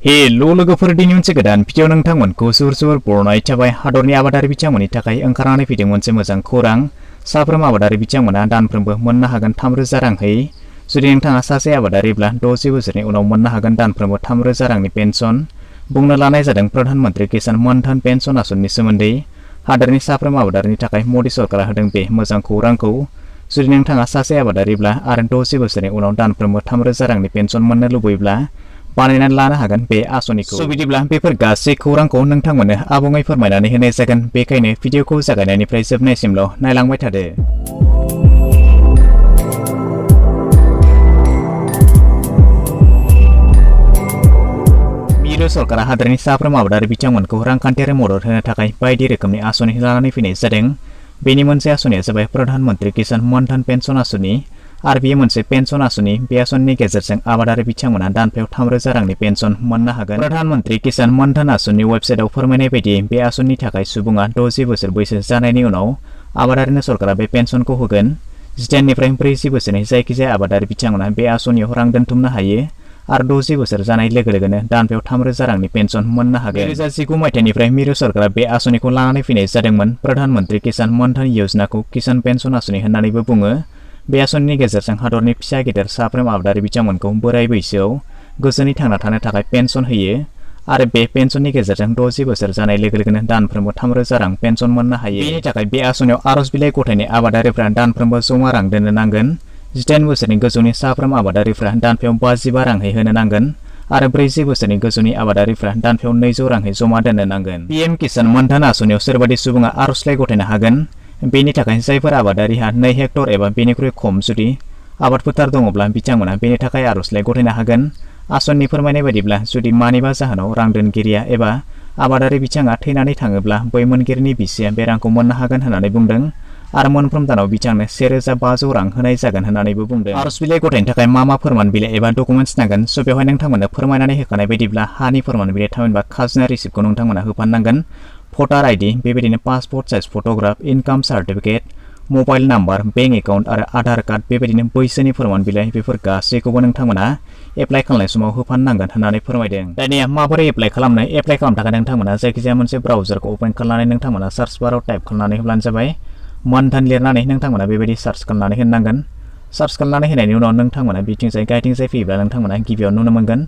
Hello लोगोफोर दिनै मोनसे गोदान भिडिअ नोंथांमोनखौ सुर बरनाय थाबाय हादरनि आबादारि बिथांमोननि थाखाय ओंखारनानै फैदों मोनसे मोजां खौरां साफ्रोम आबादारि बिथांमोना दानफ्रोमबो मोननो हागोन 3000 रांहै जुदि नोंथाङा सासे आबादारिब्ला 60 बोसोरनि उनाव मोननो हागोन दानफ्रोमबो 3000 रांनि पेन्सन बुंनो लानाय जादों प्रधानमन्त्री किसान मानधन पेन्सन आसननि सोमोन्दै हादरनि साफ्रोम आबादारिनि थाखाय मदि सरकारा होदों बे मोजां खौरांखौ जुदि नोंथाङा सासे आबादारिब्ला आरो 60 बोसोरनि उनाव दानफ्रोमबो 3000 रांनि पेन्सन मोननो लुबैब्ला बानायनानै लानो हागोन बे आसनिखौ बिदिब्ला बेफोर गासै खौरांखौ नोंथांमोननो आबुङै फोरमायनानै होनाय जागोन बेखायनो भिडिअखौ जागायनायनिफ्राय जोबनायसिमल' नायलांबाय थादो। मिरु सरकारा हादरनि साफ्रोम आबादारि बिथांमोनखौ रांखान्थियारि मदद होनो थाखाय बायदि रोखोमनि आसनि लानानै फैनाय जादों। बेनि मोनसे आसनिया जाबाय प्रधानमन्त्री किसान मानधन पेन्सन आसनि आरो बेयो मोनसे पेन्सन आसनि बे आसनिनि गेजेरजों आबादारि बिथांमोना दानफायाव 3000 रांनि पेन्सन मोननो हागोन। प्रधानमन्त्री किसान मानधन आसनिनि वेबसाइटआव फोरमायनाय बायदि बे आसनिनि थाखाय सुबुङा 60 बोसोर बैसो जानायनि उनाव आबादारिनो सरकारा बे पेन्सनखौ होगोन। 10 निफ्राय 40 बोसोरनि जायखिजाया आबादारि बिथांमोना बे आसनियाव रां दोनथुमनो हायो आरो 60 बोसोर जानाय लोगो लोगोनो दानफायाव 3000 रांनि पेन्सन मोननो हागोन। 2019 मायथाइनिफ्राय मिरु सरकारा बे आसनिखौ लानानै फैनाय जादोंमोन। प्रधानमन्त्री किसान मानधन योजनाखौ किसान पेन्सन आसनि होननानैबो बुङो। बे आसनिनि गेजेरजों हादरनि फिसा गेदेर साफ्रोम आबादारि बिथांमोनखौ बोराय बैसोआव गोजोनै थांना थानो थाखाय पेन्सन होयो आरो बे पेन्सननि गेजेरजों 60 बोसोर जानाय लोगो लोगोनो दानफ्रोमबो 3000 रां पेन्सन मोननो हायो। बेनि थाखाय बे आसनियाव आर'ज बिलाइ गथायनाय आबादारिफ्रा दानफ्रोमबो जमा रां दोननो नांगोन। 18 बोसोरनि गोजौनि साफ्रोम आबादारिफ्रा दानफायाव 55 रांहै होनो नांगोन आरो 40 बोसोरनि गोजौनि आबादारिफ्रा दानफायाव 200 रांहै जमा दोननो नांगोन। पीएम किसान मानधन आसनियाव सोरबादि सुबुङा आर'जलाइ गथायनो हागोन बेनि थाखाय जायफोर आबादारिहा 2 हेक्टर एबा बेनिख्रुइ खम जुदि आबाद फोथार दङब्ला बिथांमोना बेनि थाखाय आर'जलाइ गथायनो हागोन। आसननि फोरमायनाय बायदिब्ला जुदि मानिबा जाहोनाव रां दोनगिरिया एबा आबादारि बिथाङा थैनानै थाङोब्ला बै मोनगिरिनि बिसिया बे रांखौ मोननो हागोन होननानै बुंदों आरो मोनफ्रोम दानाव बिथांनो 1500 रां होनाय जागोन होननानैबो बुंदों। आर'ज बिलाइ गथायनो थाखाय मा फोरमान बिलाइ एबा डकुमेन्ट्स नांगोन बेवहाय नोंथांमोननो फोरमायनानै होखानाय बायदिब्ला हानि फोरमान बिलाइ थामहिनबा खाजोना रिसिप्टखौ नोंथांमोना होफानांगोन। भटार आइडि बेबायदिनो passport size photograph income certificate mobile number bank account आरो आधार कार्ड बेबायदिनो बैसोनि फोरमान बिलाइ बेफोर गासैखौबो नोंथांमोना एप्लाइ खालामनाय समाव होफानांगोन होननानै फोरमायदों। दानिया माबोरै एप्लाइ खालामनो थाखाय नोंथांमोना जायखिजाया मोनसे ब्राउजारखौ ओपन खालामनानै नोंथांमोना सार्च बाराव टाइप खालामनानै होब्लानो जाबाय। मानधन लिरनानै नोंथांमोना बेबायदि सार्च खालामनानै होनांगोन। सार्च खालामनानै होनायनि उनाव नोंथांमोना बिथिंजाय गाइथिंजाय फैयोब्ला नोंथांमोना गिबियाव नुनो मोनगोन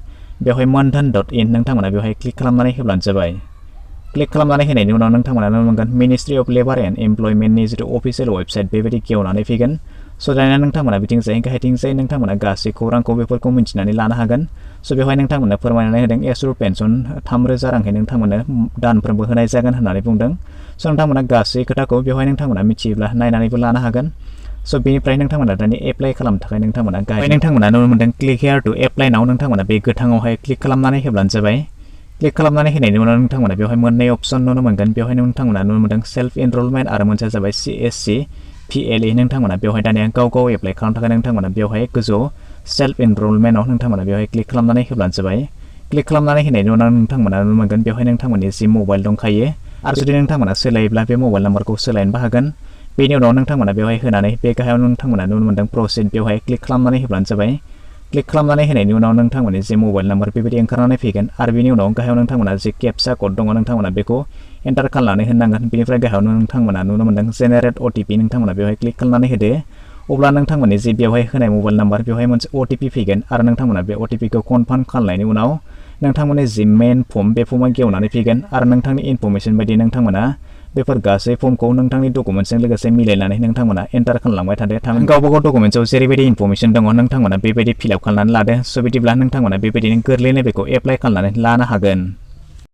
बेवहाय मानधन.in नोंथांमोना बेवहाय क्लिक खालामनानै होब्लानो जाबाय। क्लिक खालामनानै होनायनि उनाव नोंथांमोना नुनो मोनगोन मिनिस्ट्रि अफ लेबार एन्ड एमप्लयमेन्टनि जितु अफिसियेल वेबसाइट बेबायदि गेवनानै फैगोन। स' दानिया नोंथांमोना बिथिंजाय गाहायथिंजाय नोंथांमोना गासै खौरांखौ बेफोरखौ मिन्थिनानै लानो हागोन। स' बेवहाय नोंथांमोना फोरमायनानै होदों एसुर पेन्सन 3000 रांहै नोंथांमोननो दानफ्रोमबो होनाय जागोन होननानै बुंदों। स' नोंथांमोना गासै खोथाखौ बेवहाय नोंथांमोना मिथियोब्ला नायनानैबो लानो हागोन। स' बेनिफ्राय नोंथांमोना दानि एप्लाइ खालामनो थाखाय नोंथांमोना नोंथांमोना नुनो मोनदों क्लिक हेयार टु एप्लाइ नाव नोंथांमोना बे गोथाङावहाय क्लिक खालामनानै होब्लानो जाबाय। क्लिक खालामनानै होनायनि उनाव नोंथांमोना बेवहाय मोननै अप्सन नुनो मोनगोन। बेवहाय नोंथांमोना नुनो मोनदों सेल्फ एनरलमेन्ट आरो मोनसेया जाबाय CSC PLE नोंथांमोना बेवहाय दानिया गाव एप्लाइ खालामनो थाखाय नोंथांमोना बेवहाय गोजौ सेल्फ एनरलमेन्टआव नोंथांमोना बेवहाय क्लिक खालामनानै होब्लानो जाबाय। क्लिक खालामनानै होनायनि उनाव नोंथांमोना नुनो मोनगोन बेवहाय नोंथांमोननि जि मबाइल दंखायो आरो जुदि नोंथांमोना सोलायोब्ला बे मबाइल नाम्बारखौ सोलायनोबो हागोन। बेनि उनाव नोंथांमोना बेवहाय होनानै बे गाहायाव नोंथांमोना नुनो मोनदों प्रसिड बेवहाय क्लिक खालामनानै होब्लानो जाबाय। क्लिक खालामनानै होनायनि उनाव नोंथांमोननि जे मबाइल नाम्बार बेबायदि ओंखारनानै फैगोन आरो बेनि उनाव गाहायाव नोंथांमोना जे केपसा कड दङ नोंथांमोना बेखौ एन्टार खालामनानै होनांगोन। बेनिफ्राय गाहायाव नोंथांमोना नुनो मोनदों जेनेरेट OTP नोंथांमोना बेवहाय क्लिक खालामनानै होदो। अब्ला नोंथांमोननि जे बेवहाय होनाय मबाइल नाम्बार बेवहाय मोनसे OTP फैगोन आरो नोंथांमोना बे OTPखौ कनफार्म खालामनायनि उनाव नोंथांमोननि जि मेन फर्म बे फर्मआ गेवनानै फैगोन आरो नोंथांनि इनफरमेसन बायदि नोंथांमोना बेफोर गासै फर्मखौ नोंथांनि डकुमेन्टजों लोगोसे मिलायनानै नोंथांमोना एन्टार खालामलांबाय थादो। गावबागाव डकुमेन्टआव जेरैबायदि इनफरमेसन दङ नोंथांमोना बेबायदि फिलआप खालामनानै लादो। स' बिदिब्ला नोंथांमोना बेबायदिनो गोरलैयैनो बेखौ एप्लाइ खालामनानै लानो हागोन।